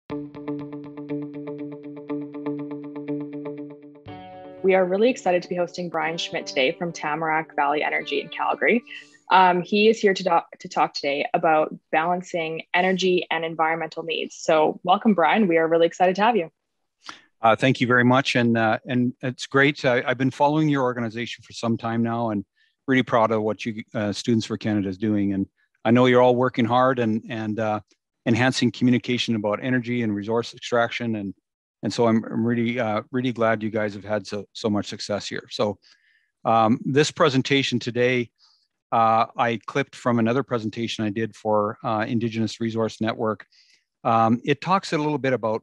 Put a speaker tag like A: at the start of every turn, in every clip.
A: We are really excited to be hosting Brian Schmidt today from Tamarack Valley Energy in Calgary. He is here to talk today about balancing energy and environmental needs. So, welcome, Brian. We are really excited to have you.
B: Thank you very much, and it's great. I've been following your organization for some time now, and really proud of what you Students for Canada is doing. And I know you're all working hard and enhancing communication about energy and resource extraction, and so I'm really glad you guys have had so much success here. So this presentation today, I clipped from another presentation I did for Indigenous Resource Network. It talks a little bit about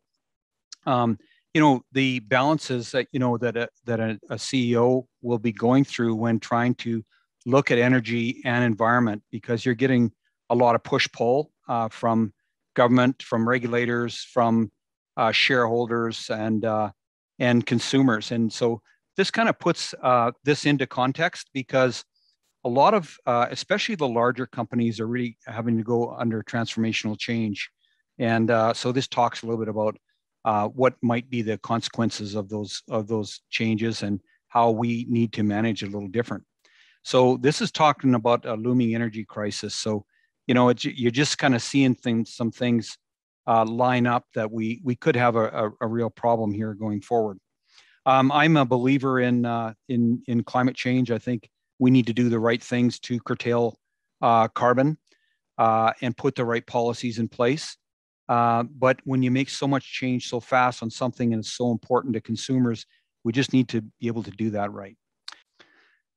B: the balances that a CEO will be going through when trying to look at energy and environment, because you're getting a lot of push-pull from government, from regulators, from shareholders, and consumers. And so this kind of puts this into context, because a lot of, especially the larger companies, are really having to go under transformational change. And so this talks a little bit about what might be the consequences of those changes and how we need to manage a little different. So this is talking about a looming energy crisis. So, you're just kind of seeing some things line up that we could have a real problem here going forward. I'm a believer in climate change. I think we need to do the right things to curtail carbon and put the right policies in place. But when you make so much change so fast on something and it's so important to consumers, we just need to be able to do that right.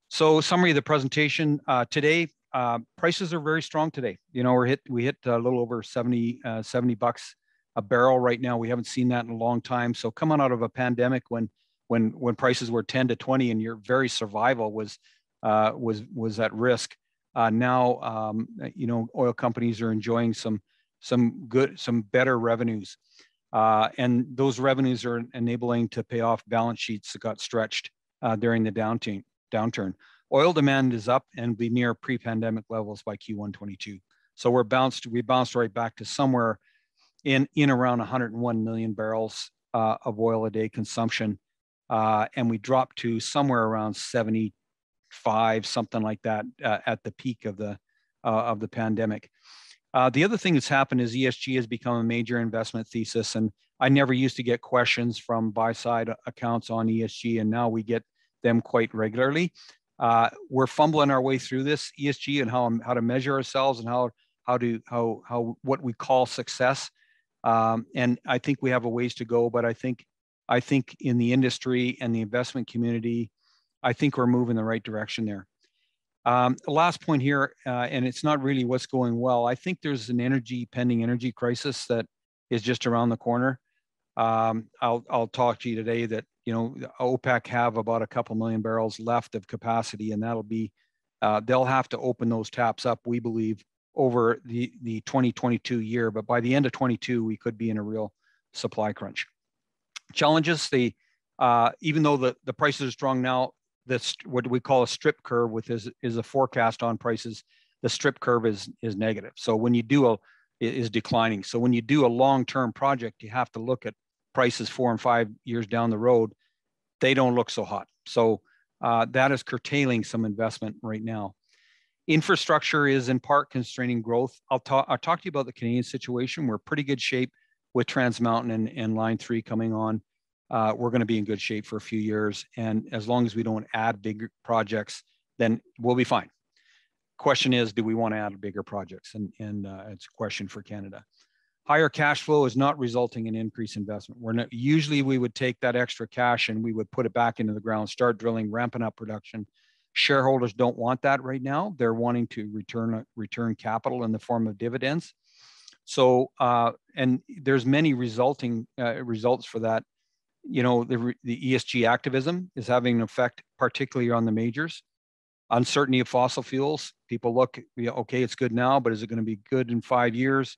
B: So, summary of the presentation today. Prices are very strong today. We hit a little over $70 a barrel right now. We haven't seen that in a long time. So, coming out of a pandemic when prices were 10 to 20 and your very survival was at risk, now oil companies are enjoying some better revenues, and those revenues are enabling to pay off balance sheets that got stretched during the downturn. Oil demand is up and be near pre-pandemic levels by Q1 22. So we bounced right back to somewhere in around 101 million barrels of oil a day consumption, and we dropped to somewhere around 75, something like that, at the peak of the pandemic. The other thing that's happened is ESG has become a major investment thesis, and I never used to get questions from buy-side accounts on ESG, and now we get them quite regularly. We're fumbling our way through this ESG and how to measure ourselves and how what we call success. And I think we have a ways to go, but I think in the industry and the investment community, I think we're moving in the right direction there. The last point here, and it's not really what's going well. I think there's an pending energy crisis that is just around the corner. I'll talk to you today that OPEC have about a couple million barrels left of capacity, and that'll be they'll have to open those taps up, we believe, over the 2022 year. But by the end of 22, we could be in a real supply crunch. Challenges: even though the prices are strong now, what we call a strip curve is a forecast on prices. The strip curve is negative. So when you do is declining. So when you do a long-term project, you have to look at prices 4 and 5 years down the road. They don't look so hot. So that is curtailing some investment right now. Infrastructure is in part constraining growth. I'll talk to you about the Canadian situation. We're in pretty good shape with Trans Mountain and Line 3 coming on. We're going to be in good shape for a few years. And as long as we don't add big projects, then we'll be fine. Question is, do we want to add bigger projects? And it's a question for Canada. Higher cash flow is not resulting in increased investment. Usually we would take that extra cash and we would put it back into the ground, start drilling, ramping up production. Shareholders don't want that right now. They're wanting to return capital in the form of dividends. So, and there's many results for that. The ESG activism is having an effect, particularly on the majors. Uncertainty of fossil fuels. People look, okay, it's good now, but is it going to be good in 5 years?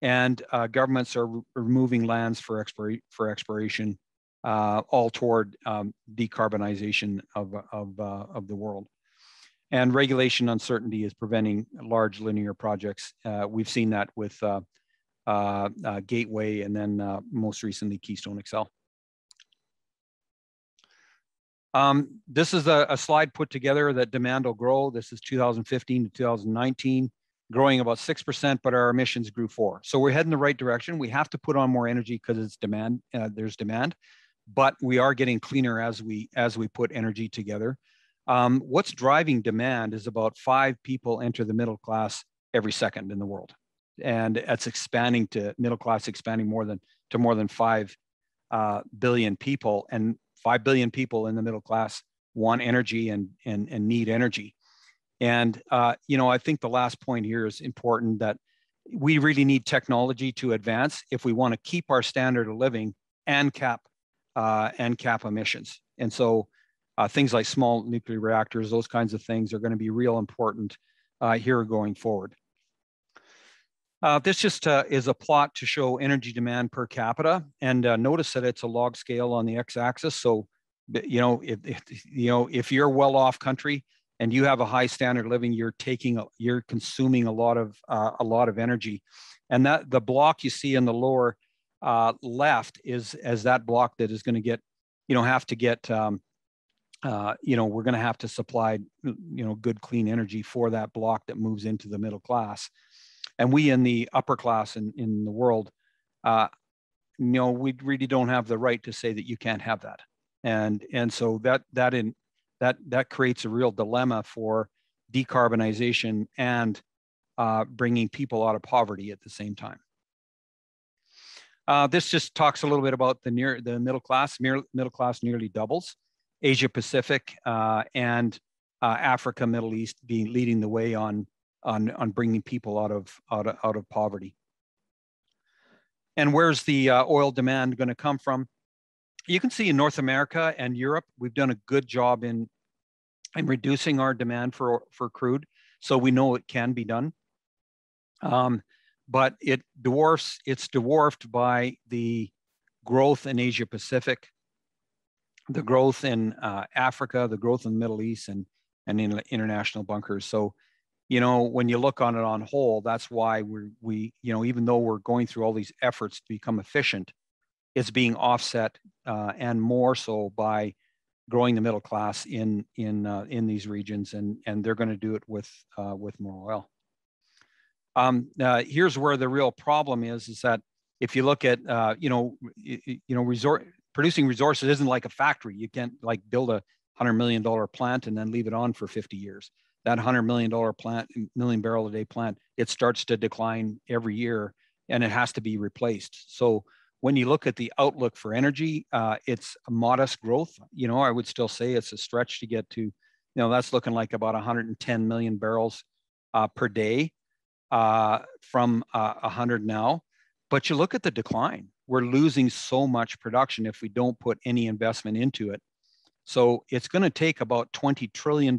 B: And governments are removing lands for exploration, all toward decarbonization of the world. And regulation uncertainty is preventing large linear projects. We've seen that with Gateway, and then most recently Keystone XL. This is a slide put together that demand will grow. This is 2015 to 2019, growing about 6%, but our emissions grew 4%. So we're heading the right direction. We have to put on more energy because it's demand. There's demand, but we are getting cleaner as we put energy together. What's driving demand is about 5 people enter the middle class every second in the world, and it's expanding to middle class, expanding more than 5 billion people, and 5 billion people in the middle class want energy and need energy. And I think the last point here is important, that we really need technology to advance if we want to keep our standard of living and cap emissions. And so things like small nuclear reactors, those kinds of things are going to be real important here going forward. This just is a plot to show energy demand per capita, and notice that it's a log scale on the x-axis. So, if you're well-off country and you have a high standard of living, you're consuming a lot of energy, and that the block you see in the lower left is as that block that is going to get, we're going to have to supply, good clean energy for that block that moves into the middle class. And we in the upper class in the world, we really don't have the right to say that you can't have that. And so that creates a real dilemma for decarbonization and bringing people out of poverty at the same time. This just talks a little bit about the middle class. Middle class nearly doubles. Asia Pacific and Africa, Middle East leading the way on bringing people out of poverty. And where's the oil demand going to come from? You can see in North America and Europe, we've done a good job in reducing our demand for crude. So we know it can be done. But it's dwarfed by the growth in Asia Pacific, the growth in Africa, the growth in the Middle East, and in international bunkers. So, when you look on it on whole, that's why we even though we're going through all these efforts to become efficient, it's being offset and more so by growing the middle class in these regions, and they're going to do it with more oil. Here's where the real problem is that if you look at producing resources isn't like a factory. You can't like build a $100 million plant and then leave it on for 50 years. That $100 million plant, million barrel a day plant, it starts to decline every year and it has to be replaced. So when you look at the outlook for energy, it's a modest growth. I would still say it's a stretch to get to, that's looking like about 110 million barrels per day from 100 now. But you look at the decline. We're losing so much production if we don't put any investment into it. So it's going to take about $20 trillion,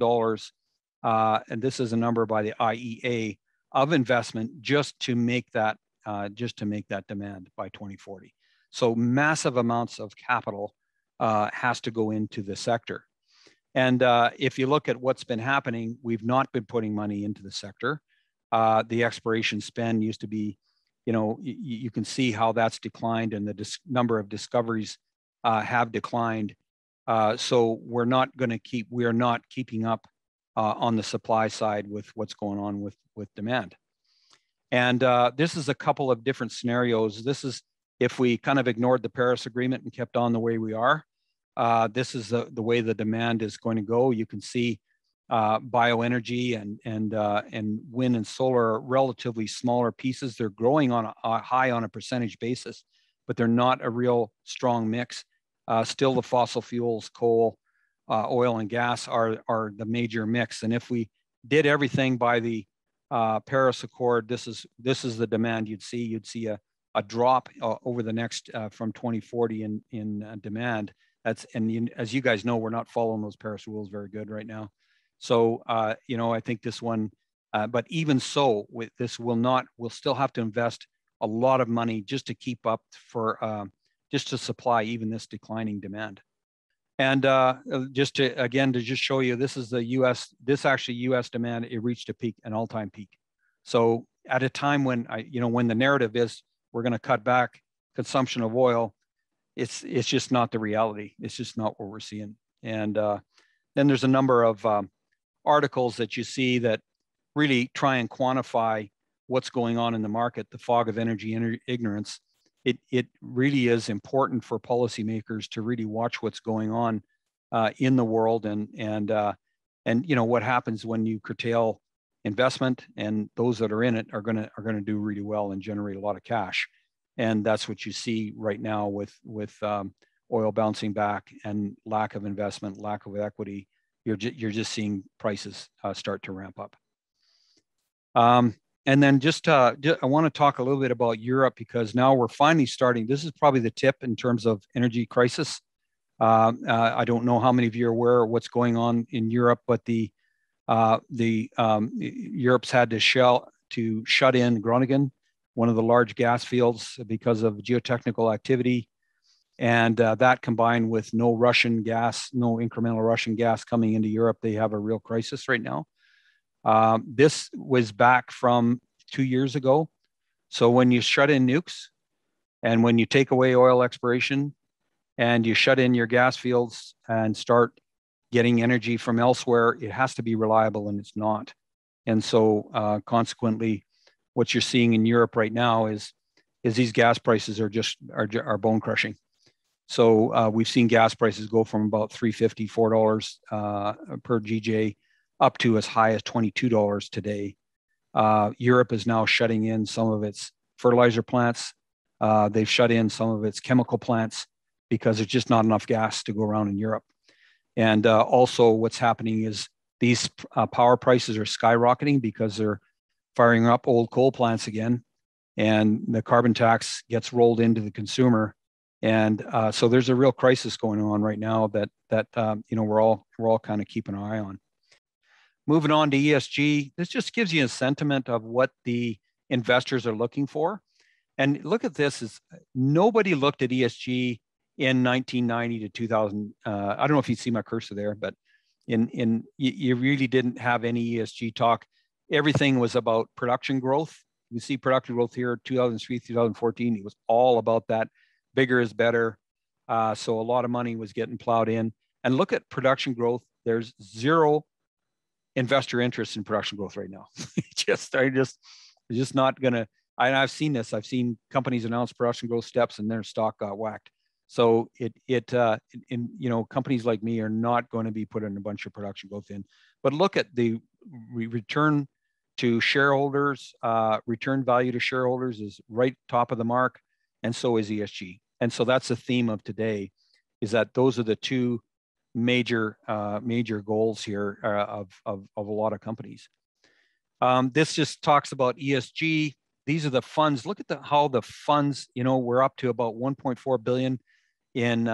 B: and this is a number by the IEA, of investment just to make that demand by 2040. So massive amounts of capital has to go into the sector. And if you look at what's been happening, we've not been putting money into the sector. The exploration spend used to be, you can see how that's declined, and the number of discoveries have declined. So we are not keeping up on the supply side with what's going on with demand. And this is a couple of different scenarios. This is if we kind of ignored the Paris Agreement and kept on the way we are. This is the way the demand is going to go. You can see bioenergy and wind and solar are relatively smaller pieces. They're growing on a high on a percentage basis, but they're not a real strong mix. Still, the fossil fuels, coal, oil, and gas are the major mix. And if we did everything by the Paris Accord, this is the demand you'd see. You'd see a drop over the next from 2040 in demand. As you guys know, we're not following those Paris rules very good right now. So I think this one, but even so, with this, we'll still have to invest a lot of money just to keep up just to supply even this declining demand. And just to show you, this is the U.S. U.S. demand. It reached a peak, an all-time peak. So at a time when when the narrative is we're going to cut back consumption of oil, it's just not the reality. It's just not what we're seeing. And then there's a number of articles that you see that really try and quantify what's going on in the market, the fog of energy ignorance. It really is important for policymakers to really watch what's going on in the world, and you know what happens when you curtail investment, and those that are in it are gonna do really well and generate a lot of cash. And that's what you see right now with oil bouncing back and lack of investment, lack of equity. You're just seeing prices start to ramp up. And then I want to talk a little bit about Europe, because now we're finally starting. This is probably the tip in terms of energy crisis. I don't know how many of you are aware of what's going on in Europe, but Europe's had to shut in Groningen, one of the large gas fields, because of geotechnical activity. And that combined with no Russian gas, no incremental Russian gas coming into Europe, they have a real crisis right now. This was back from 2 years ago. So when you shut in nukes and when you take away oil exploration and you shut in your gas fields and start getting energy from elsewhere, it has to be reliable, and it's not. And so consequently, what you're seeing in Europe right now is these gas prices are bone crushing. So we've seen gas prices go from about $3.50, $4 per GJ up to as high as $22 today. Europe is now shutting in some of its fertilizer plants. They've shut in some of its chemical plants because there's just not enough gas to go around in Europe. And also what's happening is these power prices are skyrocketing because they're firing up old coal plants again, and the carbon tax gets rolled into the consumer. And so there's a real crisis going on right now that you know, we're all kind of keeping an eye on. Moving on to ESG, this just gives you a sentiment of what the investors are looking for. And look at this: is nobody looked at ESG in 1990 to 2000. I don't know if you see my cursor there, but you really didn't have any ESG talk. Everything was about production growth. You see production growth here, 2003, 2014. It was all about that. Bigger is better. So a lot of money was getting plowed in. And look at production growth. There's zero investor interest in production growth right now. They're just not gonna. I've seen this. I've seen companies announce production growth steps, and their stock got whacked. So you know, companies like me are not going to be putting a bunch of production growth in. But look at the return to shareholders, return value to shareholders is right top of the mark, and so is ESG. And so that's the theme of today, is that those are the two major goals here of a lot of companies. This just talks about ESG. These are the funds. Look at how the funds, you know, we're up to about 1.4 billion in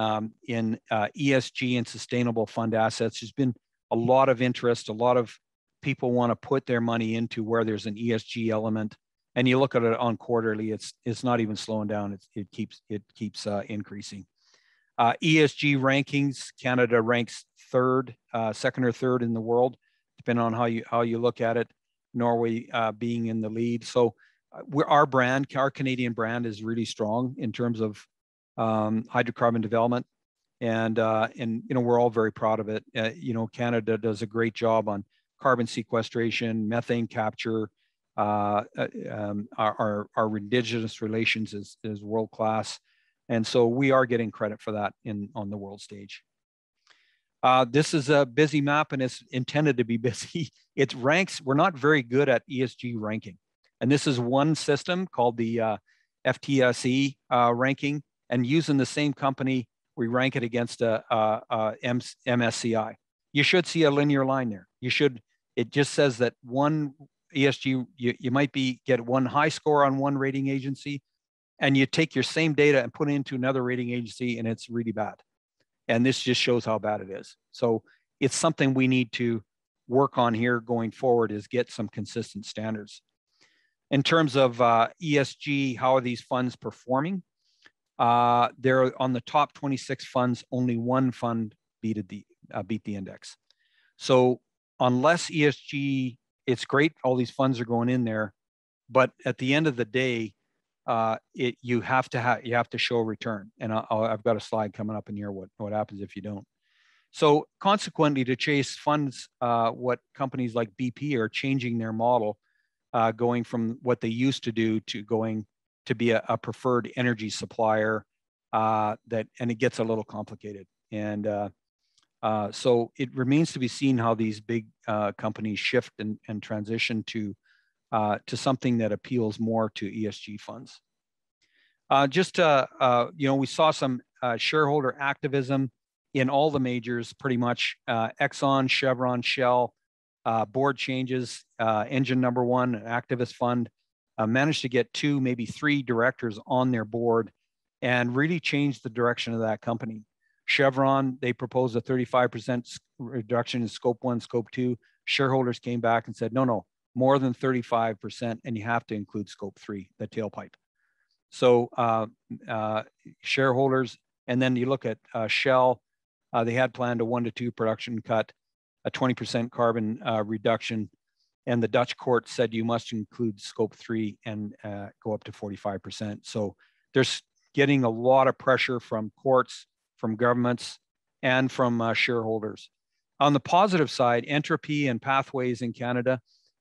B: ESG and sustainable fund assets. There's been a lot of interest. A lot of people want to put their money into where there's an ESG element. And you look at it on quarterly, it's not even slowing down. It keeps increasing. ESG rankings, Canada ranks second or third in the world, depending on how you look at it. Norway being in the lead. So our Canadian brand is really strong in terms of hydrocarbon development, and you know, we're all very proud of it. You know, Canada does a great job on carbon sequestration, methane capture. Our Indigenous relations is world class. And so we are getting credit for that on the world stage. This is a busy map, and it's intended to be busy. It ranks. We're not very good at ESG ranking. And this is one system called the FTSE ranking. And using the same company, we rank it against a MSCI. You should see a linear line there. It just says that one ESG, you might get one high score on one rating agency, and you take your same data and put it into another rating agency, and it's really bad. And this just shows how bad it is. So it's something we need to work on here going forward, is get some consistent standards. In terms of ESG, how are these funds performing? They're on the top 26 funds. Only one fund beat the index. So unless ESG, it's great, all these funds are going in there, but at the end of the day, you have to show a return. And I've got a slide coming up in here what happens if you don't. So consequently, to chase funds, what companies like BP are changing their model, going from what they used to do to going to be a preferred energy supplier. And it gets a little complicated. And so it remains to be seen how these big companies shift and transition to something that appeals more to ESG funds. We saw some shareholder activism in all the majors, pretty much. Exxon, Chevron, Shell, board changes. Engine number one, an activist fund, managed to get 2, maybe 3 directors on their board and really changed the direction of that company. Chevron, they proposed a 35% reduction in scope 1, scope 2. Shareholders came back and said, no, more than 35%, and you have to include scope 3, the tailpipe. So shareholders, and then you look at Shell, they had planned a 1 to 2 production cut, a 20% carbon reduction, and the Dutch court said you must include scope 3 and go up to 45%. So there's getting a lot of pressure from courts, from governments, and from shareholders. On the positive side, Entropy and Pathways in Canada,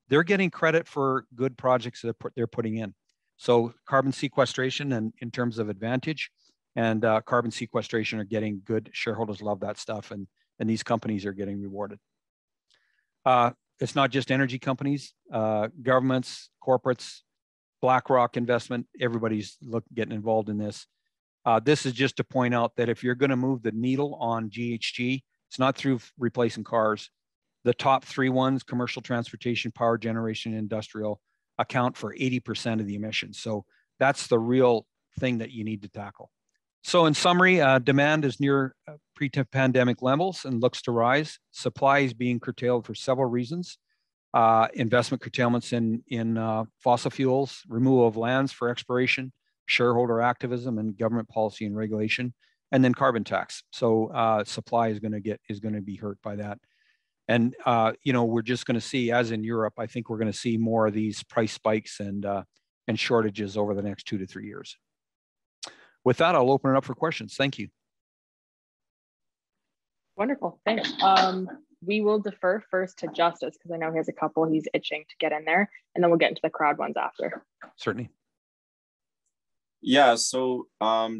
B: they're getting credit for good projects that they're putting in. So carbon sequestration and in terms of advantage, and carbon sequestration are getting good. Shareholders love that stuff, and these companies are getting rewarded. It's not just energy companies, governments, corporates, BlackRock investment, everybody's getting involved in this. This is just to point out that if you're going to move the needle on GHG, it's not through replacing cars. The top 3 ones, commercial transportation, power generation, industrial, account for 80% of the emissions. So that's the real thing that you need to tackle. So in summary, demand is near pre-pandemic levels and looks to rise. Supply is being curtailed for several reasons. Investment curtailments in fossil fuels, removal of lands for exploration, shareholder activism, and government policy and regulation, and then carbon tax. So supply is going to be hurt by that. And we're just going to see, as in Europe, I think we're going to see more of these price spikes and shortages over the next 2 to 3 years. With that, I'll open it up for questions. Thank you.
A: Wonderful, thanks. We will defer first to Justice because I know he has a couple he's itching to get in there, and then we'll get into the crowd ones after.
B: Certainly.
C: Yeah, so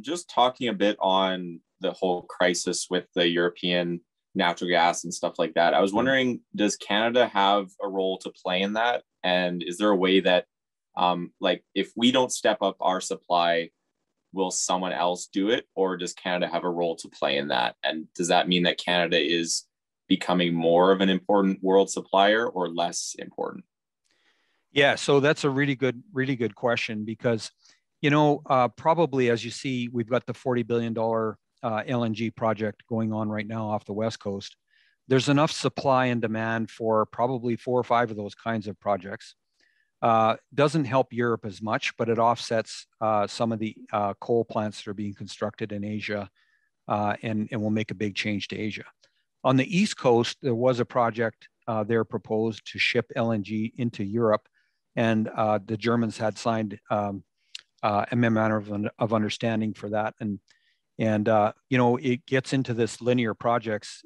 C: just talking a bit on the whole crisis with the European natural gas and stuff like that, I was wondering, does Canada have a role to play in that? And is there a way that, if we don't step up our supply, will someone else do it? Or does Canada have a role to play in that? And does that mean that Canada is becoming more of an important world supplier or less important?
B: Yeah, so that's a really good question because, probably as you see, we've got the $40 billion LNG project going on right now off the West Coast. There's enough supply and demand for probably 4 or 5 of those kinds of projects. Doesn't help Europe as much, but it offsets some of the coal plants that are being constructed in Asia and will make a big change to Asia. On the East Coast, there was a project there proposed to ship LNG into Europe, and the Germans had signed a memorandum of understanding for that. And it gets into this linear projects.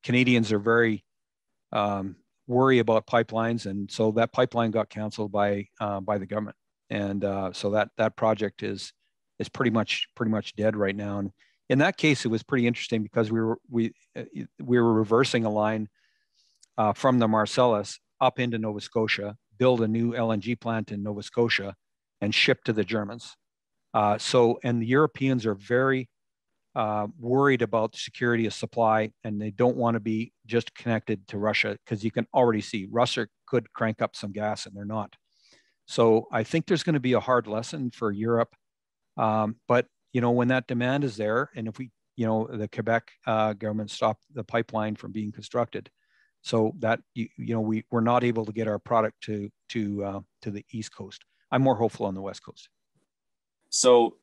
B: Canadians are very worry about pipelines, and so that pipeline got canceled by the government, and so that project is pretty much dead right now. And in that case, it was pretty interesting because we were reversing a line from the Marcellus up into Nova Scotia, build a new LNG plant in Nova Scotia, and ship to the Germans. And the Europeans are very worried about the security of supply, and they don't want to be just connected to Russia because you can already see Russia could crank up some gas and they're not. So I think there's going to be a hard lesson for Europe. But when that demand is there, and if the Quebec government stopped the pipeline from being constructed, so that we're not able to get our product to the East Coast. I'm more hopeful on the West Coast.
C: So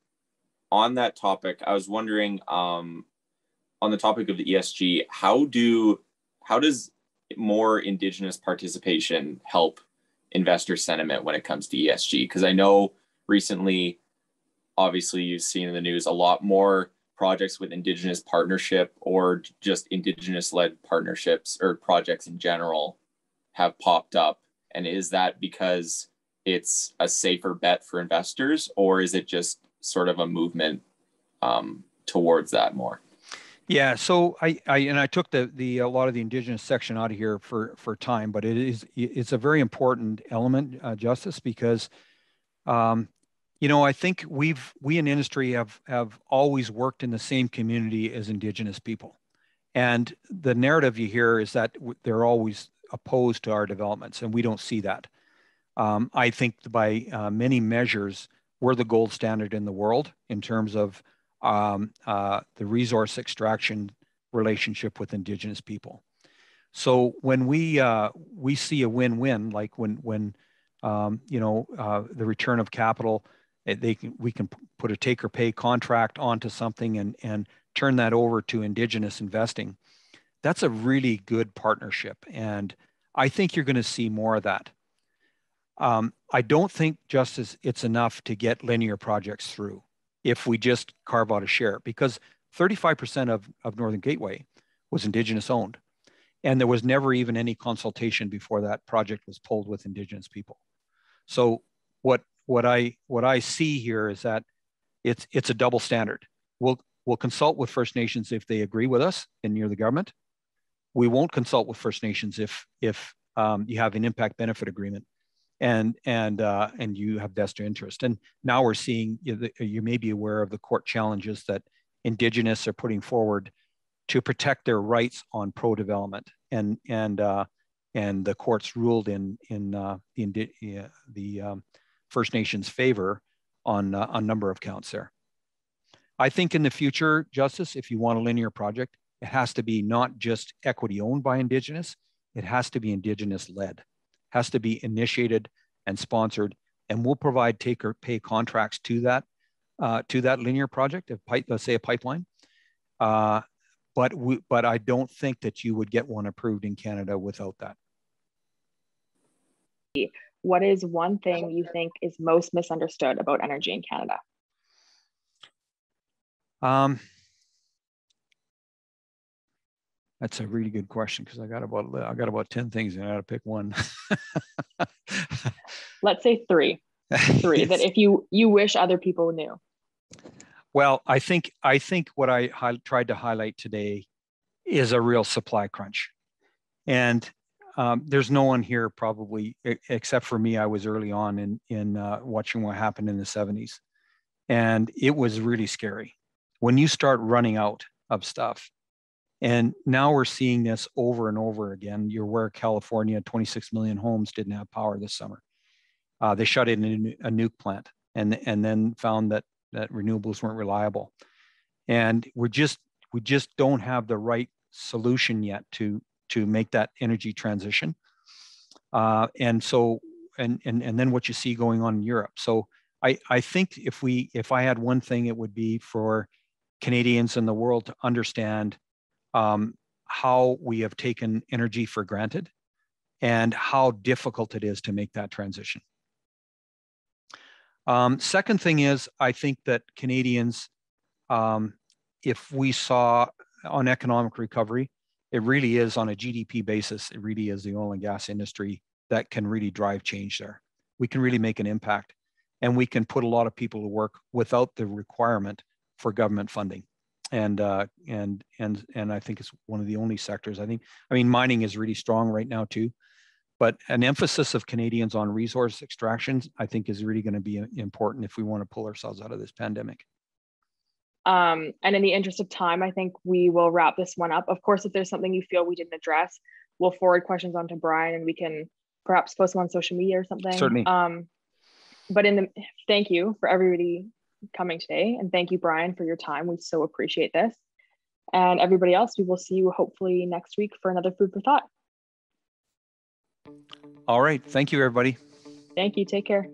C: on that topic, I was wondering, on the topic of the ESG, how does more Indigenous participation help investor sentiment when it comes to ESG? Because I know recently, obviously, you've seen in the news a lot more projects with Indigenous partnership or just Indigenous-led partnerships or projects in general have popped up. And is that because it's a safer bet for investors, or is it just sort of a movement towards that more?
B: Yeah, so I took the a lot of the Indigenous section out of here for time, but it's a very important element, Justice, because I think we in industry have always worked in the same community as Indigenous people, and the narrative you hear is that they're always opposed to our developments, and we don't see that. I think by many measures, we're the gold standard in the world in terms of the resource extraction relationship with Indigenous people. So when we see a win-win, like when the return of capital, we can put a take or pay contract onto something and turn that over to Indigenous investing. That's a really good partnership, and I think you're going to see more of that. I don't think it's enough to get linear projects through if we just carve out a share, because 35% of Northern Gateway was Indigenous owned, and there was never even any consultation before that project was pulled with Indigenous people. So what I see here is that it's a double standard. We'll consult with First Nations if they agree with us and you're the government. We won't consult with First Nations if you have an impact benefit agreement and you have vested interest. And now we're seeing, you may be aware of the court challenges that Indigenous are putting forward to protect their rights on pro-development, and the courts ruled in the First Nations favor on a number of counts there. I think in the future, Justice, if you want a linear project, it has to be not just equity owned by Indigenous, it has to be Indigenous led, has to be initiated and sponsored, and we'll provide take or pay contracts to that linear project, let's say a pipeline. But I don't think that you would get one approved in Canada without that.
A: What is one thing you think is most misunderstood about energy in Canada?
B: That's a really good question, because I got about 10 things and I got to pick one.
A: Let's say three that if you wish other people knew.
B: Well, I think what I tried to highlight today is a real supply crunch, and there's no one here probably except for me. I was early on in watching what happened in the 70s, and it was really scary when you start running out of stuff. And now we're seeing this over and over again. You're aware California, 26 million homes didn't have power this summer. They shut in a nuke plant and then found that renewables weren't reliable. And we just don't have the right solution yet to make that energy transition. And then what you see going on in Europe. So I think if I had one thing, it would be for Canadians in the world to understand how we have taken energy for granted and how difficult it is to make that transition. Second thing is, I think that Canadians, if we saw on economic recovery, it really is on a GDP basis, it really is the oil and gas industry that can really drive change there. We can really make an impact, and we can put a lot of people to work without the requirement for government funding. And I think it's one of the only sectors. I mean, mining is really strong right now too, but an emphasis of Canadians on resource extractions, I think, is really going to be important if we want to pull ourselves out of this pandemic.
A: And in the interest of time, I think we will wrap this one up. Of course, if there's something you feel we didn't address, we'll forward questions on to Brian, and we can perhaps post them on social media or something.
B: Certainly.
A: But thank you for everybody coming today, and thank you, Brian, for your time. We so appreciate this. And everybody else, we will see you hopefully next week for another Food for Thought.
B: All right. Thank you, everybody.
A: Thank you. Take care.